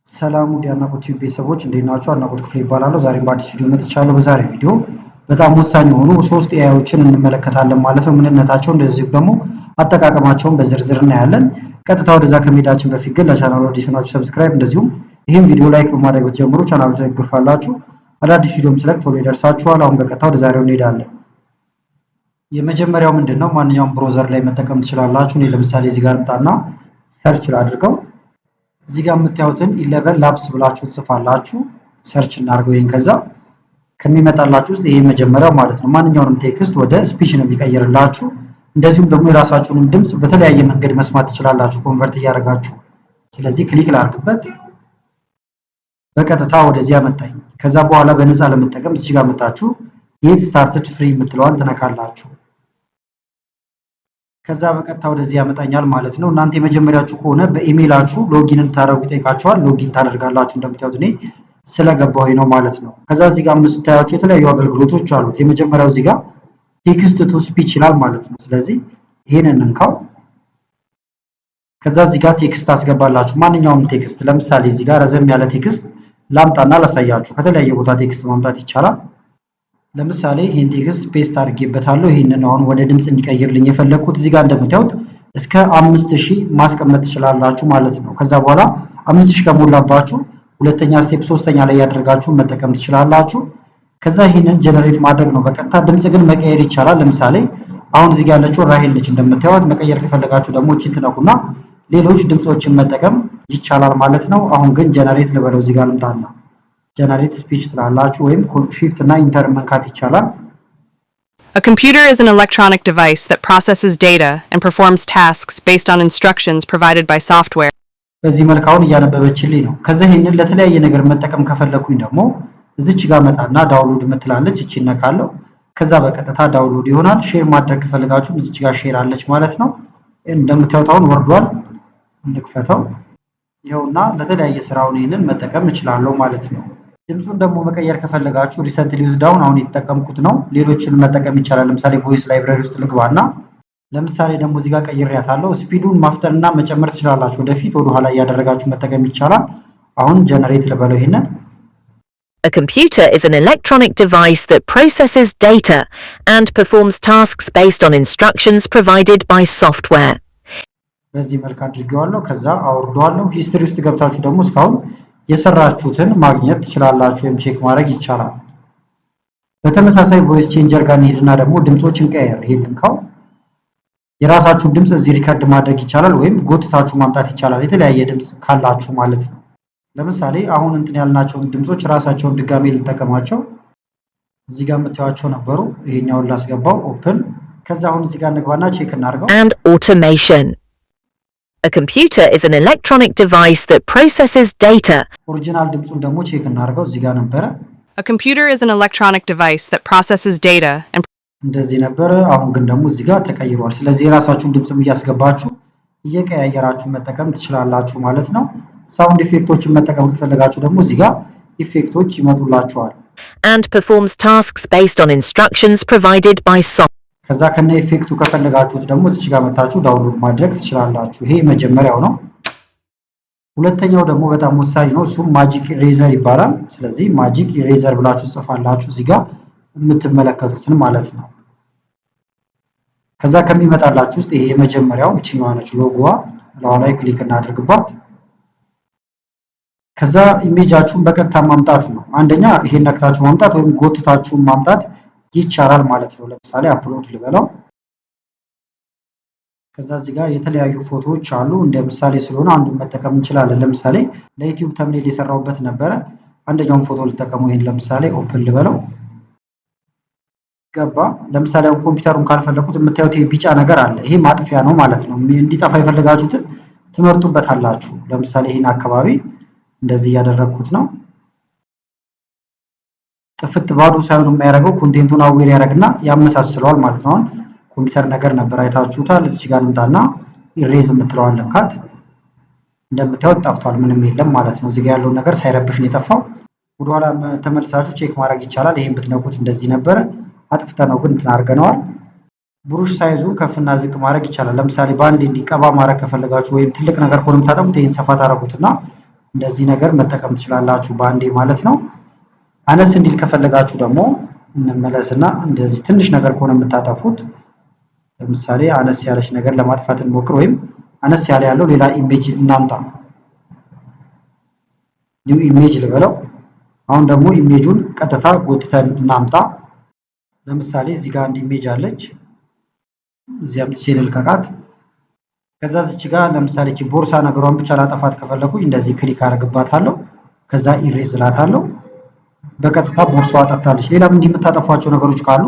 ሰላም ውድ የአድናቆት ቲዩብ ቤተሰቦች እንዴት ናችሁ? አድናቆት ክፍሌ ይባላለሁ። ዛሬም በአዲስ ቪዲዮ መጥቻለሁ። በዛሬ ቪዲዮ በጣም ወሳኝ የሆኑ ሶስት ኤአይዎችን እንመለከታለን ማለት ነው። ምንነታቸው እንደዚሁም ደግሞ አጠቃቀማቸውን በዝርዝር እናያለን። ቀጥታ ወደዛ ከመሄዳችን በፊት ግን ለቻናሉ አዲስ ናችሁ ሰብስክራይብ፣ እንደዚሁም ይህን ቪዲዮ ላይክ በማድረግ ብትጀምሩ ቻናሉ ትደግፋላችሁ። አዳዲስ ቪዲዮም ስለቅ ቶሎ ይደርሳችኋል። አሁን በቀጥታ ወደ ዛሬው እንሄዳለን። የመጀመሪያው ምንድነው? ማንኛውም ብሮዘር ላይ መጠቀም ትችላላችሁ። እኔ ለምሳሌ እዚህ ጋር እንጣና ሰርች ላድርገው። እዚህ ጋር የምታዩትን 11 ላብስ ብላችሁ ጽፋላችሁ ሰርች እናድርገው። ይሄን ከዛ ከሚመጣላችሁ ውስጥ ይሄ መጀመሪያው ማለት ነው። ማንኛውንም ቴክስት ወደ ስፒች ነው የሚቀይርላችሁ። እንደዚሁም ደግሞ የራሳችሁንም ድምጽ በተለያየ መንገድ መስማት ትችላላችሁ ኮንቨርት እያደረጋችሁ። ስለዚህ ክሊክ ላድርግበት። በቀጥታ ወደዚህ ያመጣኝ። ከዛ በኋላ በነፃ ለመጠቀም እዚህ ጋር መጣችሁ ጌት ስታርትድ ፍሪ የምትለዋን ትነካላችሁ። ከዛ በቀጥታ ወደዚህ ያመጣኛል ማለት ነው። እናንተ የመጀመሪያችሁ ከሆነ በኢሜይላችሁ ሎጊን እንድታደርጉ ይጠይቃችኋል። ሎጊን ታደርጋላችሁ። እንደምታዩት እኔ ስለገባሁኝ ነው ማለት ነው። ከዛ እዚህ ጋር የምታዩቸው የተለያዩ አገልግሎቶች አሉት። የመጀመሪያው እዚህ ጋር ቴክስት ቱ ስፒች ይላል ማለት ነው። ስለዚህ ይሄንን እንካው። ከዛ እዚህ ጋር ቴክስት አስገባላችሁ። ማንኛውም ቴክስት፣ ለምሳሌ እዚህ ጋር ረዘም ያለ ቴክስት ላምጣና ላሳያችሁ። ከተለያየ ቦታ ቴክስት ማምጣት ይቻላል። ለምሳሌ ይሄን ቴክስት ፔስት አድርጌበታለሁ። ይሄንን አሁን ወደ ድምጽ እንዲቀይርልኝ የፈለኩት እዚህ ጋር እንደምታዩት እስከ 5000 ማስቀመጥ ትችላላችሁ ማለት ነው። ከዛ በኋላ 5000 ከሞላባችሁ ሁለተኛ ስቴፕ ሶስተኛ ላይ ያደርጋችሁ መጠቀም ትችላላችሁ። ከዛ ይሄንን ጀነሬት ማድረግ ነው በቀጥታ። ድምጽ ግን መቀየር ይቻላል። ለምሳሌ አሁን እዚህ ጋር ያለችው ራሄል ልጅ እንደምታዩት መቀየር ከፈለጋችሁ ደግሞ እቺን ትነኩና ሌሎች ድምጾችን መጠቀም ይቻላል ማለት ነው። አሁን ግን ጀነሬት ልበለው። እዚህ ጋር ልምጣና ጀነሬት ስፒች ትላላችሁ ወይም shift እና ኢንተር መንካት ይቻላል። A computer is an electronic device that processes data and performs tasks based on instructions provided by software. በዚህ መልካውን እያነበበችልኝ ነው። ከዛ ይሄንን ለተለያየ ነገር መጠቀም ከፈለኩኝ ደግሞ እዚች ጋር መጣና ዳውንሎድ ምትላለች እቺ ነካለው። ከዛ በቀጥታ ዳውንሎድ ይሆናል። ሼር ማድረግ ከፈለጋችሁ እዚች ጋር ሼር አለች ማለት ነው። እንደምታዩት አሁን ወርዷል። እንክፈተው። ይኸውና ለተለያየ ስራውን ይሄንን መጠቀም እችላለሁ ማለት ነው። ድምጹን ደግሞ መቀየር ከፈለጋችሁ ሪሰንትሊ ዩዝድ አሁን የተጠቀምኩት ነው። ሌሎችን መጠቀም ይቻላል። ለምሳሌ ቮይስ ላይብራሪ ውስጥ ልግባና ለምሳሌ ደግሞ እዚህ ጋር ቀይሬያታለሁ። ስፒዱን ማፍጠንና መጨመር ትችላላችሁ። ወደፊት ወደ ኋላ እያደረጋችሁ መጠቀም ይቻላል። አሁን ጀነሬት ልበለው ይሄንን። A computer is an electronic device that processes data and performs tasks based on instructions provided by software. በዚህ መልክ አድርጌዋለሁ። ከዛ አውርደዋለሁ። ሂስትሪ ውስጥ ገብታችሁ ደግሞ እስካሁን የሰራችሁትን ማግኘት ትችላላችሁ ወይም ቼክ ማድረግ ይቻላል። በተመሳሳይ ቮይስ ቼንጀር ጋር እንሄድና ደግሞ ድምጾችን ቀየር። ይሄንን ካው የራሳችሁን ድምጽ እዚህ ሪከርድ ማድረግ ይቻላል ወይም ጎትታችሁ ማምጣት ይቻላል። የተለያየ ድምጽ ካላችሁ ማለት ነው። ለምሳሌ አሁን እንትን ያልናቸውን ድምጾች ራሳቸውን ድጋሜ ልጠቀማቸው። እዚህ ጋር የምታዩቸው ነበሩ። ይሄኛውን ላስገባው ኦፕን። ከዛ አሁን እዚህ ጋር እንግባና ቼክ እናድርገው። And automation. A computer is an electronic device that processes data. ኦሪጂናል ድምጹን ደግሞ ቼክ እናድርገው። እዚህ ጋር ነበረ። A computer is an electronic device that processes data and እንደዚህ ነበረ። አሁን ግን ደግሞ እዚህ ጋር ተቀይሯል። ስለዚህ የራሳችሁን ድምጽም እያስገባችሁ እየቀያየራችሁ መጠቀም ትችላላችሁ ማለት ነው። ሳውንድ ኢፌክቶችን መጠቀም ከፈለጋችሁ ደግሞ እዚህ ጋር ኢፌክቶች ይመጡላችኋል። And performs tasks based on instructions provided by software. ከዛ ከነ ኢፌክቱ ከፈለጋችሁት ደግሞ እዚህ ጋር መታችሁ ዳውንሎድ ማድረግ ትችላላችሁ። ይሄ መጀመሪያው ነው። ሁለተኛው ደግሞ በጣም ወሳኝ ነው። እሱም ማጂክ ኢሬዘር ይባላል። ስለዚህ ማጂክ ኢሬዘር ብላችሁ ጽፋላችሁ እዚህ ጋር የምትመለከቱትን ማለት ነው። ከዛ ከሚመጣላችሁ ውስጥ ይሄ የመጀመሪያው እቺኛዋ ነች ሎጎዋ። ላዋ ላይ ክሊክ እናድርግባት። ከዛ ኢሜጃችሁን በቀጥታ ማምጣት ነው። አንደኛ ይሄን ነክታችሁ ማምጣት ወይም ጎትታችሁ ማምጣት ይቻላል ማለት ነው። ለምሳሌ አፕሎድ ልበለው። ከዛ እዚህ ጋር የተለያዩ ፎቶዎች አሉ። እንደ ምሳሌ ስለሆነ አንዱን መጠቀም እንችላለን። ለምሳሌ ለዩቲዩብ ተምኔል የሰራውበት ነበረ። አንደኛውን ፎቶ ልጠቀመው። ይሄን ለምሳሌ ኦፕን ልበለው። ገባ። ለምሳሌ አሁን ኮምፒውተሩን ካልፈለኩት የምታዩት ይሄ ቢጫ ነገር አለ። ይሄ ማጥፊያ ነው ማለት ነው። እንዲጠፋ የፈለጋችሁትን ትመርጡበታላችሁ። ለምሳሌ ይሄን አካባቢ እንደዚህ ያደረኩት ነው። ጥፍት ባዶ ሳይሆን የሚያደርገው ኮንቴንቱን አዌር ያደርግና ያመሳስለዋል ማለት ነው። አሁን ኮምፒውተር ነገር ነበር አይታችሁታል። እዚህ ጋር እንምጣና ኢሬዝ የምትለዋል ለካት እንደምታዩት ጠፍቷል። ምንም የለም ማለት ነው። እዚህ ጋር ያለው ነገር ሳይረብሽ ነው የጠፋው። ወደኋላ ተመልሳችሁ ቼክ ማድረግ ይቻላል። ይሄን ብትነኩት እንደዚህ ነበረ። አጥፍተነው ግን እንትን አድርገነዋል። ብሩሽ ሳይዙን ከፍና ዝቅ ማድረግ ይቻላል። ለምሳሌ ባንድ እንዲቀባ ማድረግ ከፈለጋችሁ ወይም ትልቅ ነገር ከሆነ የምታጠፉት ይሄን ሰፋ ታደርጉትና እንደዚህ ነገር መጠቀም ትችላላችሁ በአንዴ ማለት ነው። አነስ እንዲል ከፈለጋችሁ ደግሞ እንመለስና እንደዚህ ትንሽ ነገር ከሆነ የምታጠፉት ለምሳሌ አነስ ያለች ነገር ለማጥፋት እንሞክር፣ ወይም አነስ ያለ ያለው ሌላ ኢሜጅ እናምጣ። ኒው ኢሜጅ ልበለው። አሁን ደግሞ ኢሜጁን ቀጥታ ጎትተን እናምጣ። ለምሳሌ እዚህ ጋር አንድ ኢሜጅ አለች፣ እዚህ አምጥቼ ልልቀቃት። ከዛ እዚህ ጋር ለምሳሌ እቺ ቦርሳ ነገሯን ብቻ ላጠፋት ከፈለኩኝ እንደዚህ ክሊክ አደርግባታለሁ። ከዛ ኢሬዝ እላታለሁ። በቀጥታ ቦርሳዋ ጠፍታለች። ሌላም እንዲህ የምታጠፏቸው ነገሮች ካሉ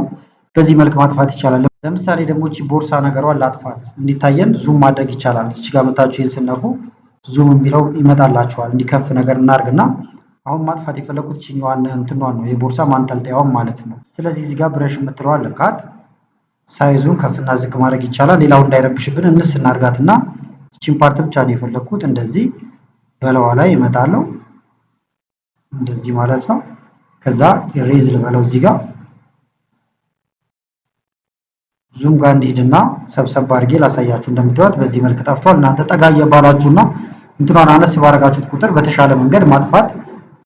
በዚህ መልክ ማጥፋት ይቻላል። ለምሳሌ ደግሞ እቺ ቦርሳ ነገሯን ላጥፋት እንዲታየን ዙም ማድረግ ይቻላል። እዚህ ጋር መታችሁ ይሄን ስነኩ ዙም የሚለው ይመጣላችኋል። እንዲከፍ ነገር እናርግና አሁን ማጥፋት የፈለኩት እቺኛዋን እንትኗን ነው፣ የቦርሳ ማንጠልጠያውን ማለት ነው። ስለዚህ እዚህ ጋር ብረሽ የምትለዋል ልካት ሳይዙን ከፍና ዝቅ ማድረግ ይቻላል። ሌላው እንዳይረብሽብን እንስ እናርጋትና እቺን ፓርት ብቻ ነው የፈለኩት። እንደዚህ በለዋ ላይ ይመጣለው እንደዚህ ማለት ነው። ከዛ ኢሬዝ ልበለው እዚህ ጋር ዙም ጋር እንሂድና ሰብሰብ አድርጌ ላሳያችሁ። እንደምታዩት በዚህ መልክ ጠፍቷል። እናንተ ጠጋ እየባላችሁና እንትኗን አነስ ባረጋችሁት ቁጥር በተሻለ መንገድ ማጥፋት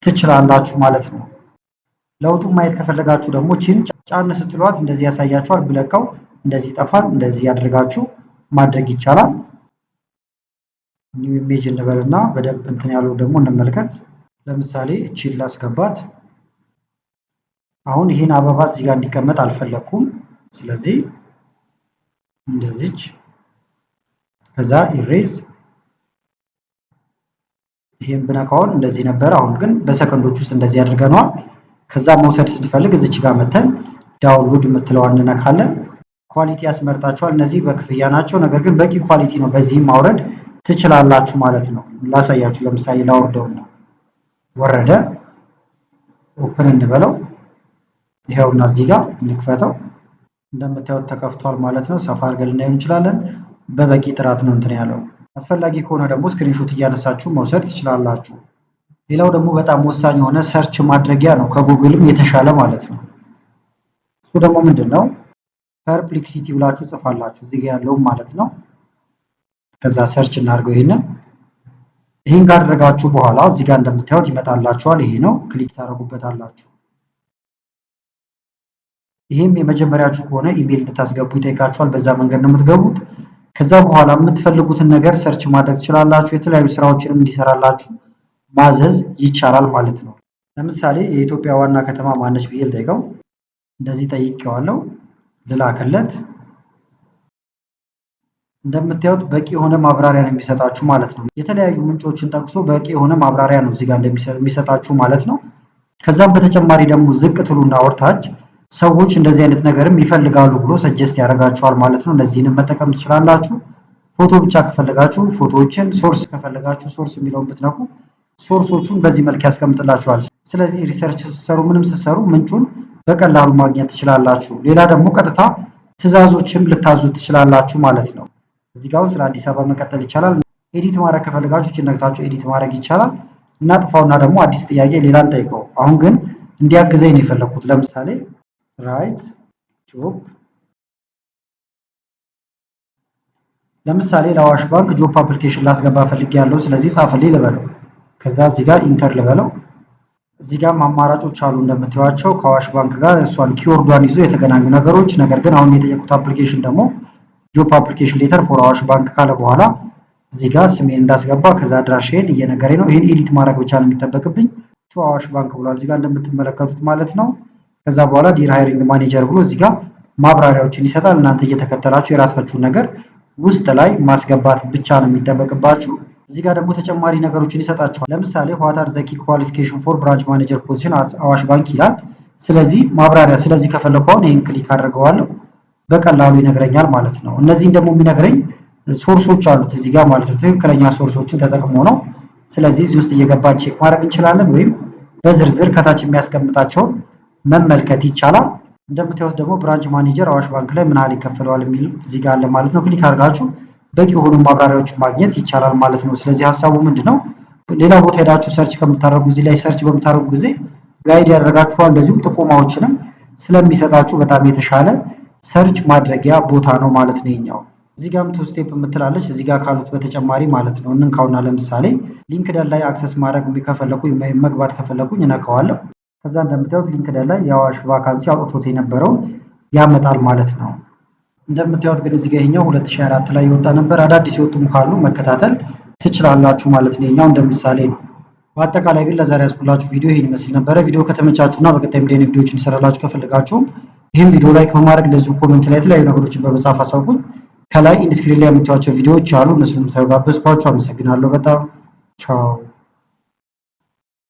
ትችላላችሁ ማለት ነው። ለውጡን ማየት ከፈለጋችሁ ደግሞ ቺን ጫን ስትሏት እንደዚህ ያሳያችኋል። ብለቀው እንደዚህ ይጠፋል። እንደዚህ ያድርጋችሁ ማድረግ ይቻላል። ኒው ኢሜጅ እንበልና በደንብ እንትን ያለው ደግሞ እንመልከት። ለምሳሌ እቺን ላስገባት። አሁን ይሄን አበባ እዚህ ጋር እንዲቀመጥ አልፈለኩም። ስለዚህ እንደዚች ከዛ ኢሬዝ ይሄን ብነካውን እንደዚህ ነበር። አሁን ግን በሰከንዶች ውስጥ እንደዚህ አድርገናል። ከዛ መውሰድ ስንፈልግ እዚች ጋር መተን ዳውንሎድ የምትለዋን እንነካለን። ኳሊቲ ያስመርጣችኋል። እነዚህ በክፍያ ናቸው፣ ነገር ግን በቂ ኳሊቲ ነው። በዚህም ማውረድ ትችላላችሁ ማለት ነው። ላሳያችሁ። ለምሳሌ ላውርደውና ወረደ። ኦፕን እንበለው። ይሄውና እዚህ ጋር እንክፈተው። እንደምታዩት ተከፍቷል ማለት ነው። ሰፋ አድርገን ልናየው እንችላለን። በበቂ ጥራት ነው እንትን ያለው። አስፈላጊ ከሆነ ደግሞ ስክሪንሾት እያነሳችሁ መውሰድ ትችላላችሁ። ሌላው ደግሞ በጣም ወሳኝ የሆነ ሰርች ማድረጊያ ነው፣ ከጉግልም የተሻለ ማለት ነው። እሱ ደግሞ ምንድነው? ፐርፕሌክሲቲ ብላችሁ ጽፋላችሁ እዚህ ጋር ያለው ማለት ነው። ከዛ ሰርች እናድርገው። ይሄን ካደረጋችሁ በኋላ እዚህ ጋር እንደምታዩት ይመጣላችኋል። ይሄ ነው፣ ክሊክ ታደርጉበታላችሁ። ይሄም የመጀመሪያችሁ ከሆነ ኢሜል እንድታስገቡ ይጠይቃችኋል። በዛ መንገድ ነው የምትገቡት። ከዛ በኋላ የምትፈልጉትን ነገር ሰርች ማድረግ ትችላላችሁ። የተለያዩ ስራዎችንም እንዲሰራላችሁ ማዘዝ ይቻላል ማለት ነው። ለምሳሌ የኢትዮጵያ ዋና ከተማ ማነች ብዬ ልጠይቀው። እንደዚህ ጠይቄዋለሁ፣ ልላክለት። እንደምታዩት በቂ የሆነ ማብራሪያ ነው የሚሰጣችሁ ማለት ነው። የተለያዩ ምንጮችን ጠቅሶ በቂ የሆነ ማብራሪያ ነው እዚህ ጋር እንደሚሰጣችሁ ማለት ነው። ከዛም በተጨማሪ ደግሞ ዝቅ ትሉና ወርታች ሰዎች እንደዚህ አይነት ነገርም ይፈልጋሉ ብሎ ሰጀስት ያደርጋችኋል ማለት ነው። እነዚህንም መጠቀም ትችላላችሁ። ፎቶ ብቻ ከፈለጋችሁ ፎቶዎችን፣ ሶርስ ከፈለጋችሁ ሶርስ የሚለውን ብትነኩ ሶርሶቹን በዚህ መልክ ያስቀምጥላችኋል። ስለዚህ ሪሰርች ስትሰሩ ምንም ስትሰሩ ምንጩን በቀላሉ ማግኘት ትችላላችሁ። ሌላ ደግሞ ቀጥታ ትዕዛዞችም ልታዙ ትችላላችሁ ማለት ነው። እዚህ ጋር ስለ አዲስ አበባ መቀጠል ይቻላል። ኤዲት ማድረግ ከፈለጋችሁ እቺን ነክታችሁ ኤዲት ማድረግ ይቻላል። እናጥፋውና ደግሞ አዲስ ጥያቄ ሌላ እንጠይቀው። አሁን ግን እንዲያግዘኝ ነው የፈለኩት። ለምሳሌ ራይት ጆብ፣ ለምሳሌ ለአዋሽ ባንክ ጆብ አፕሊኬሽን ላስገባ ፈልጌያለሁ። ስለዚህ ጻፈልኝ ልበለው። ከዛ እዚህ ጋር ኢንተር ልበለው። እዚህ ጋር አማራጮች አሉ እንደምታዩዋቸው ከአዋሽ ባንክ ጋር እሷን ኪወርዷን ይዞ የተገናኙ ነገሮች። ነገር ግን አሁን የጠየቁት አፕሊኬሽን ደግሞ ጆብ አፕሊኬሽን ሌተር ፎር አዋሽ ባንክ ካለ በኋላ እዚህ ጋር ስሜን እንዳስገባ ከዛ አድራሻዬን እየነገረኝ ነው። ይሄን ኤዲት ማድረግ ብቻ ነው የሚጠበቅብኝ። ቱ አዋሽ ባንክ ብሏል እዚህ ጋር እንደምትመለከቱት ማለት ነው። ከዛ በኋላ ዲር ሃይሪንግ ማኔጀር ብሎ እዚህ ጋር ማብራሪያዎችን ይሰጣል። እናንተ እየተከተላችሁ የራሳችሁን ነገር ውስጥ ላይ ማስገባት ብቻ ነው የሚጠበቅባችሁ። እዚህ ጋር ደግሞ ተጨማሪ ነገሮችን ይሰጣችኋል። ለምሳሌ what are the key qualification for branch manager position at አዋሽ ባንክ ይላል። ስለዚህ ማብራሪያ ስለዚህ ከፈለኩ አሁን ይሄን ክሊክ አድርገዋለሁ በቀላሉ ይነግረኛል ማለት ነው። እነዚህን ደግሞ የሚነግረኝ ሶርሶች አሉት እዚህ ጋር ማለት ነው። ትክክለኛ ሶርሶችን ተጠቅሞ ነው። ስለዚህ እዚህ ውስጥ እየገባን ቼክ ማድረግ እንችላለን፣ ወይም በዝርዝር ከታች የሚያስቀምጣቸውን መመልከት ይቻላል። እንደምታዩት ደግሞ ብራንች ማኔጀር አዋሽ ባንክ ላይ ምን ያህል ይከፈለዋል የሚል እዚህ ጋር አለ ማለት ነው። ክሊክ አድርጋችሁ በቂ የሆኑ ማብራሪያዎችን ማግኘት ይቻላል ማለት ነው። ስለዚህ ሀሳቡ ምንድነው? ሌላ ቦታ ሄዳችሁ ሰርች ከምታደርጉ እዚህ ላይ ሰርች በምታደርጉ ጊዜ ጋይድ ያደርጋችኋል። እንደዚሁም ጥቆማዎችንም ስለሚሰጣችሁ በጣም የተሻለ ሰርች ማድረጊያ ቦታ ነው ማለት ነው ይሄኛው። እዚህ ጋርም ቱ ስቴፕ የምትላለች እዚህ ጋር ካሉት በተጨማሪ ማለት ነው። እንንካውና ለምሳሌ ሊንክደን ላይ አክሰስ ማድረግ ከፈለኩኝ መግባት ከፈለኩኝ እነካዋለሁ። ከዛ እንደምታዩት ሊንክደን ላይ የአዋሽ ቫካንሲ አውጥቶት የነበረውን ያመጣል ማለት ነው። እንደምታዩት ግን እዚህ ጋር ይሄኛው 2024 ላይ የወጣ ነበር። አዳዲስ የወጡም ካሉ መከታተል ትችላላችሁ ማለት ነው። ይሄኛው እንደምሳሌ ነው። በአጠቃላይ ግን ለዛሬ ያስኩላችሁ ቪዲዮ ይሄን ይመስል ነበረ። ቪዲዮ ከተመቻችሁና በቀጣይ ምን አይነት ቪዲዮዎችን እንሰራላችሁ ከፈለጋችሁ ይሄን ቪዲዮ ላይክ በማድረግ እንደዚሁ ኮሜንት ላይ የተለያዩ ነገሮችን በመጻፍ አሳውቁኝ። ከላይ ኢንስክሪን ላይ የምታዩቸው ቪዲዮዎች አሉ። እነሱንም ተጋበዝኳችሁ። አመሰግናለሁ በጣም ቻው።